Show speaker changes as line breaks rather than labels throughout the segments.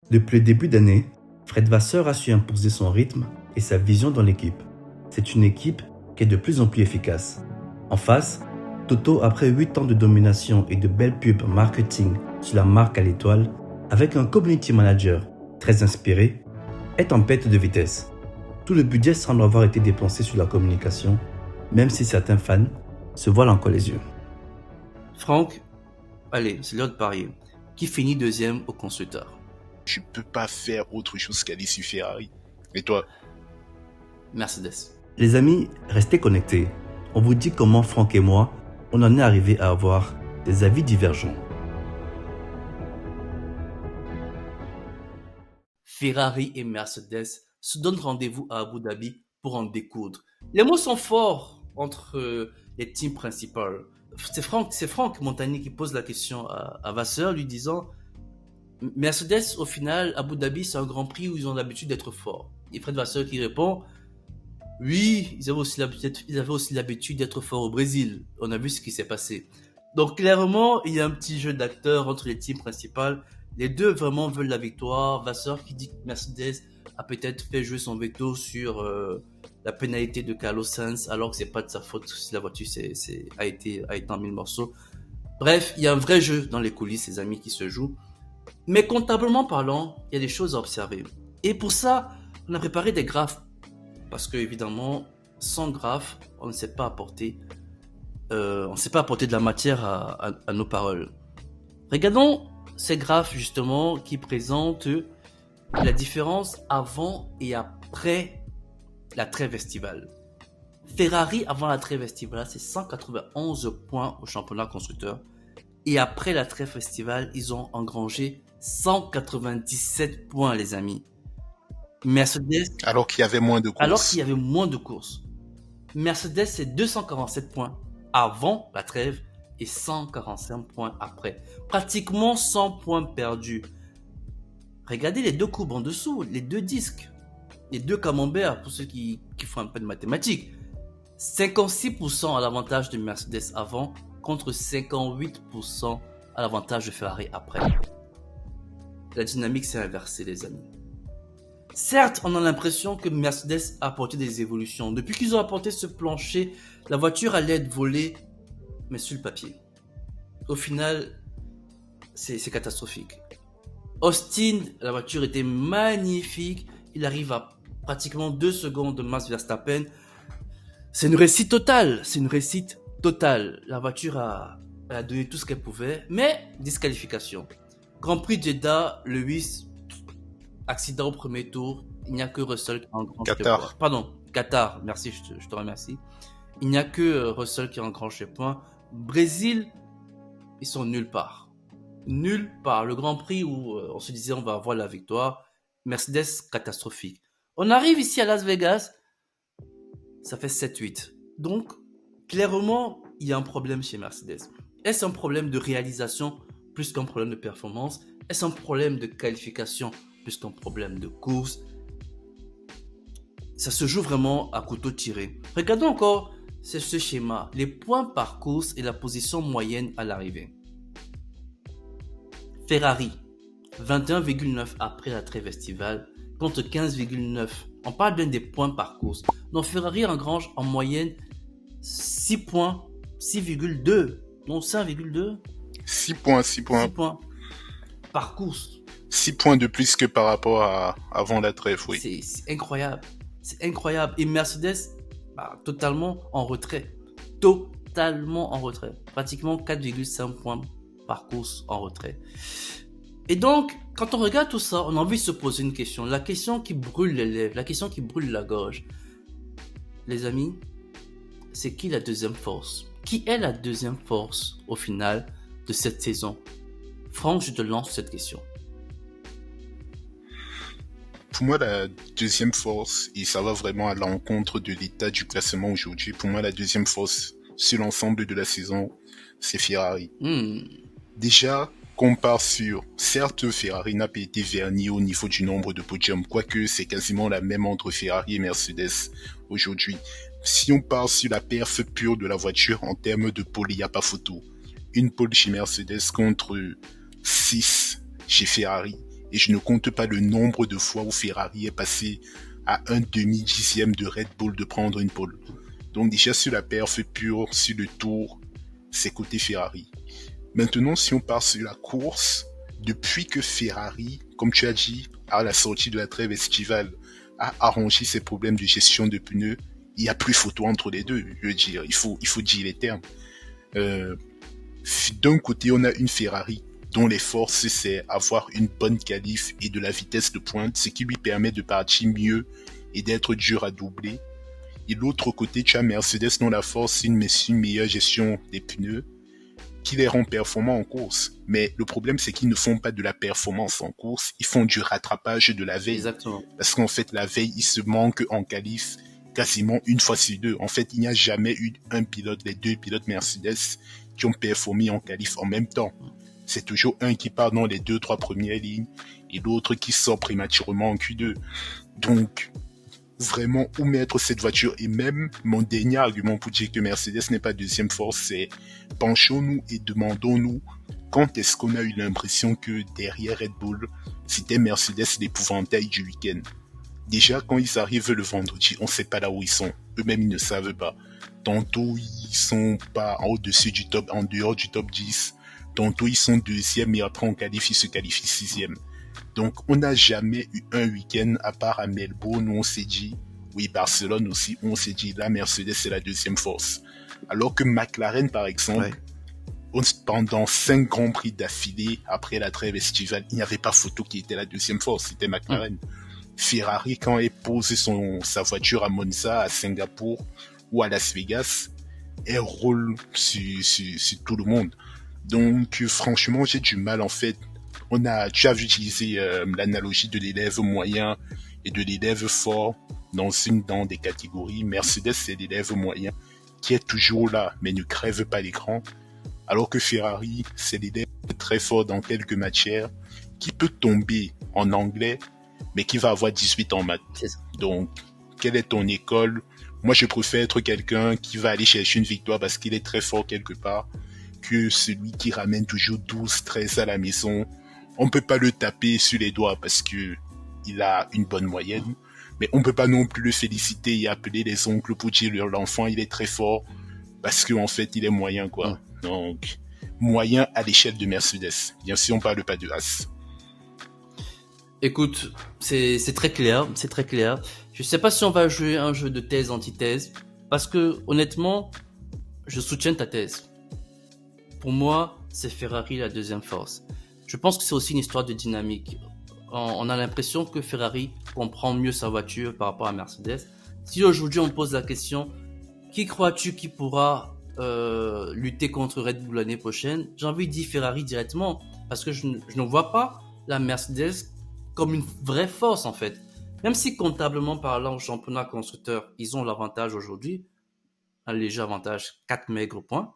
Depuis le début d'année, Fred Vasseur a su imposer son rythme et sa vision dans l'équipe. C'est une équipe qui est de plus en plus efficace. En face, Toto, après 8 ans de domination et de belles pubs marketing sur la marque à l'étoile, avec un community manager très inspiré, est en perte de vitesse. Tout le budget semble avoir été dépensé sur la communication, même si certains fans se voilent encore les yeux.
Franck, allez, c'est l'heure de parier. Qui finit deuxième au constructeur?
Je peux pas faire autre chose qu'aller sur Ferrari. Et toi?
Mercedes.
Les amis, restez connectés. On vous dit comment Franck et moi, on en est arrivé à avoir des avis divergents.
Ferrari et Mercedes se donnent rendez-vous à Abu Dhabi pour en découdre. Les mots sont forts entre les teams principaux. C'est Franck Montagnier qui pose la question à Vasseur, lui disant Mercedes, au final, Abu Dhabi, c'est un grand prix où ils ont l'habitude d'être forts. Et Fred Vasseur qui répond oui, ils avaient aussi l'habitude d'être forts au Brésil. On a vu ce qui s'est passé. Donc clairement, il y a un petit jeu d'acteurs entre les teams principales. Les deux vraiment veulent la victoire. Vasseur qui dit que Mercedes a peut-être fait jouer son veto sur la pénalité de Carlos Sainz, alors que c'est pas de sa faute si la voiture a été en mille morceaux. Bref, il y a un vrai jeu dans les coulisses, les amis, qui se joue. Mais comptablement parlant, il y a des choses à observer. Et pour ça, on a préparé des graphes. Parce que évidemment, sans graphes, on ne sait pas apporter de la matière à nos paroles. Regardons ces graphes justement qui présentent la différence avant et après la trêve estivale. Ferrari avant la trêve estivale, c'est 191 points au championnat constructeur. Et après la trêve estivale, ils ont engrangé 197 points, les amis. Mercedes.
Alors qu'il y avait moins de courses.
Mercedes, c'est 247 points avant la trêve et 145 points après. Pratiquement 100 points perdus. Regardez les deux courbes en dessous, les deux disques, les deux camemberts pour ceux qui font un peu de mathématiques. 56% à l'avantage de Mercedes avant contre 58% à l'avantage de Ferrari après. La dynamique s'est inversée, les amis. Certes, on a l'impression que Mercedes a apporté des évolutions. Depuis qu'ils ont apporté ce plancher, la voiture allait être volée, mais sur le papier. Au final, c'est catastrophique. Austin, la voiture était magnifique. Il arrive à pratiquement 2 secondes de Max Verstappen. C'est une réussite totale. La voiture a donné tout ce qu'elle pouvait, mais disqualification. Grand Prix de Jeddah, Lewis, accident au premier tour. Il n'y a que Russell qui engrange les points. Pardon, Qatar. Merci, je te remercie. Il n'y a que Russell qui engrange les points. Brésil, ils sont nulle part. Nulle part. Le Grand Prix où on se disait on va avoir la victoire. Mercedes, catastrophique. On arrive ici à Las Vegas, ça fait 7-8. Donc, clairement, il y a un problème chez Mercedes. Est-ce un problème de réalisation plus qu'un problème de performance? Est-ce un problème de qualification plus qu'un problème de course? Ça se joue vraiment à couteau tiré. Regardons encore ce schéma. Les points par course et la position moyenne à l'arrivée. Ferrari, 21,9 après la trêve estivale contre 15,9. On parle bien des points par course. Donc Ferrari engrange en moyenne 6 points, 6,2. Non, 5,2.
6 points.
6 points par course.
6 points de plus que par rapport à avant la trêve, oui.
C'est incroyable. C'est incroyable. Et Mercedes, totalement en retrait. Pratiquement 4,5 points par course en retrait. Et donc, quand on regarde tout ça, on a envie de se poser une question. La question qui brûle les lèvres, la question qui brûle la gorge. Les amis, c'est qui la deuxième force? Qui est la deuxième force au final de cette saison? Franck, je te lance cette question.
Pour moi, la deuxième force, et ça va vraiment à l'encontre de l'état du classement aujourd'hui, pour moi, la deuxième force sur l'ensemble de la saison, c'est Ferrari. Déjà, qu'on part sur, certes, Ferrari n'a pas été verni au niveau du nombre de podiums, quoique c'est quasiment la même entre Ferrari et Mercedes aujourd'hui. Si on part sur la perf pure de la voiture, en termes de pole, il n'y a pas photo. Une pole chez Mercedes contre 6 chez Ferrari. Et je ne compte pas le nombre de fois où Ferrari est passé à un demi-dixième de Red Bull de prendre une pole. Donc déjà sur la perf pure, sur le tour, c'est côté Ferrari. Maintenant, si on part sur la course, depuis que Ferrari, comme tu as dit, à la sortie de la trêve estivale, a arrangé ses problèmes de gestion de pneus, il n'y a plus photo entre les deux. Je veux dire, il faut dire les termes. D'un côté, on a une Ferrari dont les forces, c'est avoir une bonne qualif et de la vitesse de pointe, ce qui lui permet de partir mieux et d'être dur à doubler. Et l'autre côté, tu as Mercedes dont la force, c'est une meilleure gestion des pneus qui les rend performants en course. Mais le problème, c'est qu'ils ne font pas de la performance en course, ils font du rattrapage de la veille.
Exactement.
Parce qu'en fait, la veille, ils se manquent en qualif quasiment une fois sur deux. En fait, il n'y a jamais eu les deux pilotes Mercedes qui ont performé en qualif en même temps. C'est toujours un qui part dans les 2-3 premières lignes et l'autre qui sort prématurément en Q2. Donc, vraiment, où mettre cette voiture? Et même, mon dernier argument pour dire que Mercedes n'est pas deuxième force, c'est penchons-nous et demandons-nous quand est-ce qu'on a eu l'impression que derrière Red Bull, c'était Mercedes l'épouvantail du week-end. Déjà, quand ils arrivent le vendredi, on sait pas là où ils sont. Eux-mêmes, ils ne savent pas. Tantôt, ils sont pas au-dessus du top, en dehors du top 10. Tantôt, ils sont deuxième et après, ils se qualifient sixième. Donc, on n'a jamais eu un week-end, à part à Melbourne, où on s'est dit, oui, Barcelone aussi, où on s'est dit, là, Mercedes, c'est la deuxième force. Alors que McLaren, par exemple, pendant 5 grands prix d'affilée, après la trêve estivale, il n'y avait pas photo qui était la deuxième force, c'était McLaren. Ferrari, quand elle pose sa voiture à Monza, à Singapour ou à Las Vegas, elle roule sur tout le monde. Donc, franchement, j'ai du mal, en fait. Tu as utilisé l'analogie de l'élève moyen et de l'élève fort dans des catégories. Mercedes, c'est l'élève moyen qui est toujours là, mais ne crève pas l'écran. Alors que Ferrari, c'est l'élève très fort dans quelques matières, qui peut tomber en anglais, mais qui va avoir 18 en maths. Donc, quelle est ton école? Moi, je préfère être quelqu'un qui va aller chercher une victoire parce qu'il est très fort quelque part, que celui qui ramène toujours 12, 13 à la maison. On peut pas le taper sur les doigts parce que il a une bonne moyenne, mais on peut pas non plus le féliciter et appeler les oncles pour dire l'enfant il est très fort parce qu'en fait il est moyen quoi. Donc, moyen à l'échelle de Mercedes. Bien sûr, on parle pas de Haas.
Écoute, c'est très clair, c'est très clair. Je sais pas si on va jouer un jeu de thèse antithèse parce que honnêtement, je soutiens ta thèse. Pour moi, c'est Ferrari la deuxième force. Je pense que c'est aussi une histoire de dynamique. On a l'impression que Ferrari comprend mieux sa voiture par rapport à Mercedes. Si aujourd'hui on pose la question, qui crois-tu qui pourra lutter contre Red Bull l'année prochaine? J'ai envie de dire Ferrari directement parce que je ne vois pas la Mercedes comme une vraie force en fait. Même si comptablement parlant au championnat constructeur, ils ont l'avantage aujourd'hui, un léger avantage, 4 maigres points.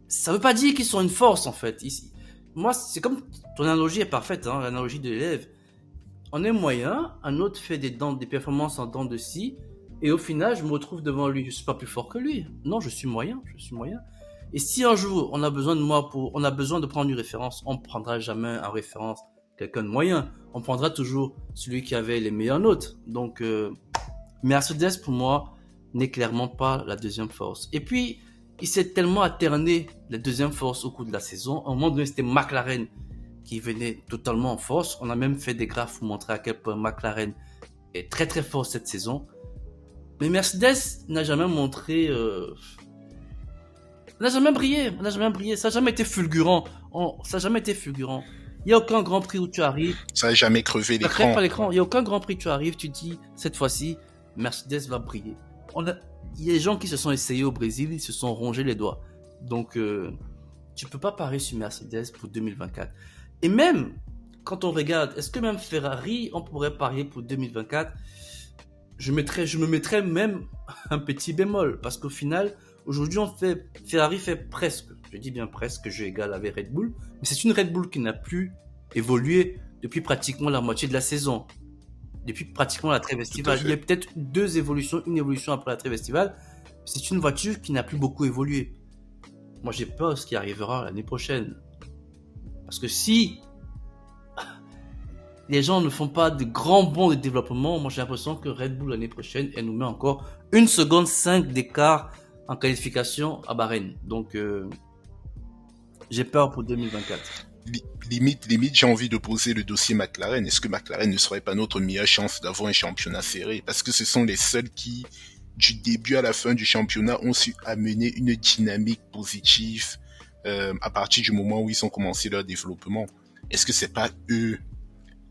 Ça veut pas dire qu'ils sont une force en fait. Moi, c'est comme ton analogie est parfaite, hein, l'analogie de l'élève. On est moyen, un autre fait des performances en dents de scie, et au final, je me retrouve devant lui. Je suis pas plus fort que lui. Non, je suis moyen. Et si un jour on a besoin de moi on a besoin de prendre une référence, on prendra jamais en référence quelqu'un de moyen. On prendra toujours celui qui avait les meilleures notes. Donc, Mercedes pour moi n'est clairement pas la deuxième force. Et puis, il s'est tellement alterné la deuxième force au cours de la saison. À un moment donné, c'était McLaren qui venait totalement en force. On a même fait des graphes pour montrer à quel point McLaren est très très fort cette saison. Mais Mercedes n'a jamais montré... n'a jamais brillé. Ça n'a jamais été fulgurant. Il n'y a aucun grand prix où tu arrives.
Ça n'a jamais crevé l'écran.
Ça crève pas l'écran. Il n'y a aucun grand prix où tu arrives. Tu dis, cette fois-ci, Mercedes va briller. Il y a des gens qui se sont essayés au Brésil, ils se sont rongés les doigts. Donc, tu peux pas parier sur Mercedes pour 2024. Et même, quand on regarde, est-ce que même Ferrari, on pourrait parier pour 2024? Je me mettrais même un petit bémol. Parce qu'au final, aujourd'hui, Ferrari fait presque, je dis bien presque, jeu égal avec Red Bull. Mais c'est une Red Bull qui n'a plus évolué depuis pratiquement la moitié de la saison. Depuis pratiquement la trêve estivale. Il y a peut-être une évolution après la trêve estivale. C'est une voiture qui n'a plus beaucoup évolué. Moi, j'ai peur de ce qui arrivera l'année prochaine. Parce que si les gens ne font pas de grands bonds de développement. Moi, j'ai l'impression que Red Bull l'année prochaine, elle nous met encore 1 seconde 5 d'écart en qualification à Bahreïn. Donc, j'ai peur pour 2024.
Limite, j'ai envie de poser le dossier McLaren. Est-ce que McLaren ne serait pas notre meilleure chance d'avoir un championnat serré? Parce que ce sont les seuls qui, du début à la fin du championnat, ont su amener une dynamique positive à partir du moment où ils ont commencé leur développement. Est-ce que c'est pas eux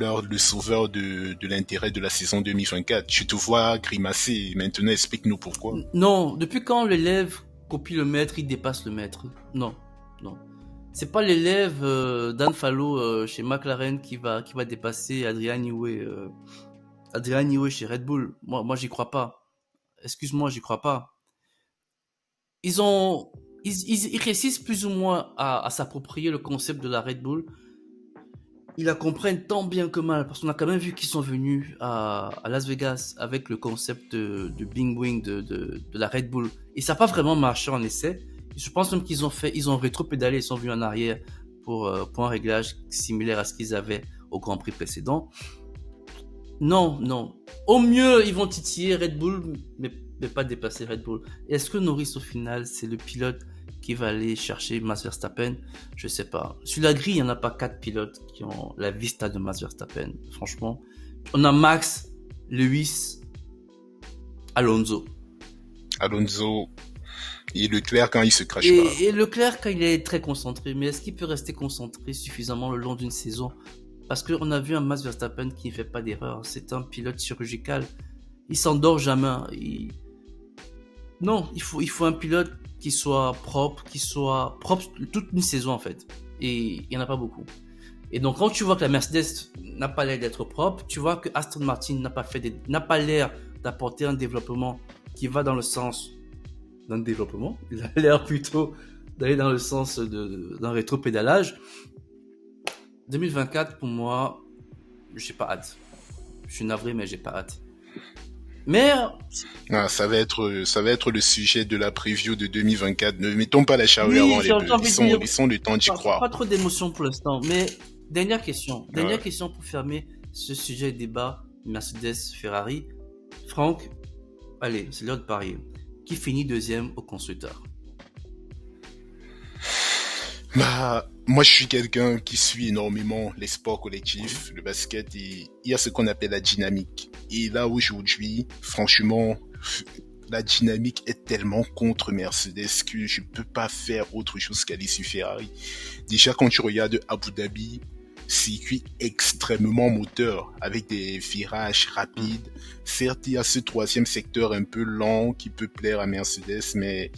le sauveur de l'intérêt de la saison 2024? Je te vois grimacer. Maintenant, explique-nous pourquoi.
Non, depuis quand l'élève copie le maître, il dépasse le maître? Non. C'est pas l'élève Dan Fallow chez McLaren qui va dépasser Adrian Newey chez Red Bull. Moi j'y crois pas. Excuse-moi, j'y crois pas. Ils réussissent plus ou moins à s'approprier le concept de la Red Bull. Ils la comprennent tant bien que mal, parce qu'on a quand même vu qu'ils sont venus à Las Vegas avec le concept de Bing Wing de la Red Bull. Et ça n'a pas vraiment marché en essai. Je pense même qu'ils ont rétro-pédalé, ils sont venus en arrière pour un réglage similaire à ce qu'ils avaient au Grand Prix précédent. Non. Au mieux, ils vont titiller Red Bull, mais pas dépasser Red Bull. Est-ce que Norris, au final, c'est le pilote qui va aller chercher Max Verstappen? Je sais pas. Sur la grille, il n'y en a pas 4 pilotes qui ont la vista de Max Verstappen. Franchement, on a Max, Lewis, Alonso.
Et Leclerc quand il se crache pas.
Et Leclerc quand il est très concentré. Mais est-ce qu'il peut rester concentré suffisamment le long d'une saison? Parce qu'on a vu un Max Verstappen qui ne fait pas d'erreur. C'est un pilote chirurgical. Il s'endort jamais. Non, il faut un pilote qui soit propre toute une saison en fait. Et il n'y en a pas beaucoup. Et donc quand tu vois que la Mercedes n'a pas l'air d'être propre, tu vois que Aston Martin n'a pas l'air d'apporter un développement qui va dans le sens d'un développement. Il a l'air plutôt d'aller dans le sens d'un rétro-pédalage. 2024 pour moi, j'ai pas hâte. Je suis navré mais j'ai pas hâte. Mais
ça va être le sujet de la preview de 2024. Ne mettons pas la charrue avant les bœufs. Laissons le temps d'y croire.
Pas trop d'émotion pour l'instant. Mais dernière question pour fermer ce sujet de débat Mercedes Ferrari. Franck, allez, c'est l'heure de parier. Qui finit deuxième au constructeur?
Moi, je suis quelqu'un qui suit énormément les sports collectifs, le basket, et il y a ce qu'on appelle la dynamique. Et là, aujourd'hui, franchement, la dynamique est tellement contre Mercedes que je peux pas faire autre chose qu'aller sur Ferrari. Déjà, quand tu regardes Abu Dhabi, circuit extrêmement moteur, avec des virages rapides. Certes, il y a ce troisième secteur un peu lent qui peut plaire à Mercedes, mais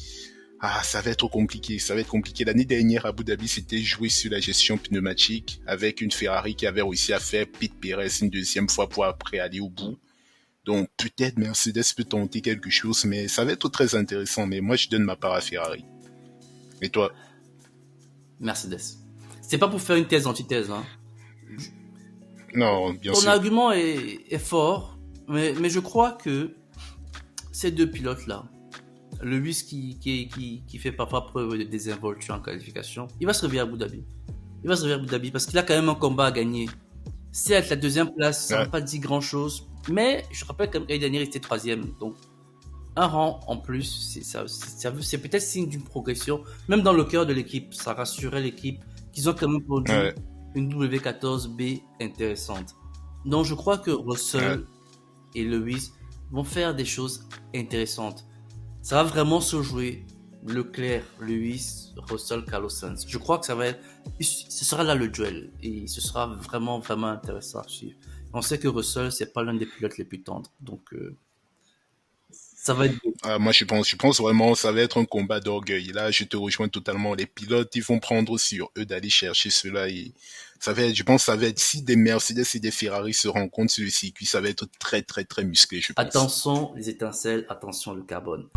ça va être compliqué. L'année dernière, Abu Dhabi s'était joué sur la gestion pneumatique avec une Ferrari qui avait réussi à faire Pete Perez une deuxième fois pour après aller au bout. Donc peut-être Mercedes peut tenter quelque chose, mais ça va être très intéressant. Mais moi, je donne ma part à Ferrari. Et toi?
Mercedes. C'est pas pour faire une thèse antithèse, hein.
Non, bien sûr.
Ton argument est fort, mais je crois que ces deux pilotes-là, Lewis qui fait parfois preuve de désinvolture en qualification, il va se réveiller à Abu Dhabi. Parce qu'il a quand même un combat à gagner. Certes, la deuxième place, ça n'a pas dit grand-chose, mais je rappelle que l'année dernière, il était troisième. Donc, un rang en plus, c'est peut-être signe d'une progression. Même dans le cœur de l'équipe, ça rassurait l'équipe qu'ils ont quand même produit une W14B intéressante. Donc, je crois que Russell et Lewis vont faire des choses intéressantes. Ça va vraiment se jouer Leclerc, Lewis, Russell, Carlos Sainz. Je crois que ce sera là le duel et ce sera vraiment, vraiment intéressant à suivre. On sait que Russell, c'est pas l'un des pilotes les plus tendres. Donc, ça va être...
moi, je pense vraiment ça va être un combat d'orgueil. Là, je te rejoins totalement. Les pilotes, ils vont prendre sur eux d'aller chercher cela. Et je pense ça va être, si des Mercedes et des Ferrari se rencontrent sur le circuit, ça va être très, très, très musclé, je pense.
Attention les étincelles, attention le carbone.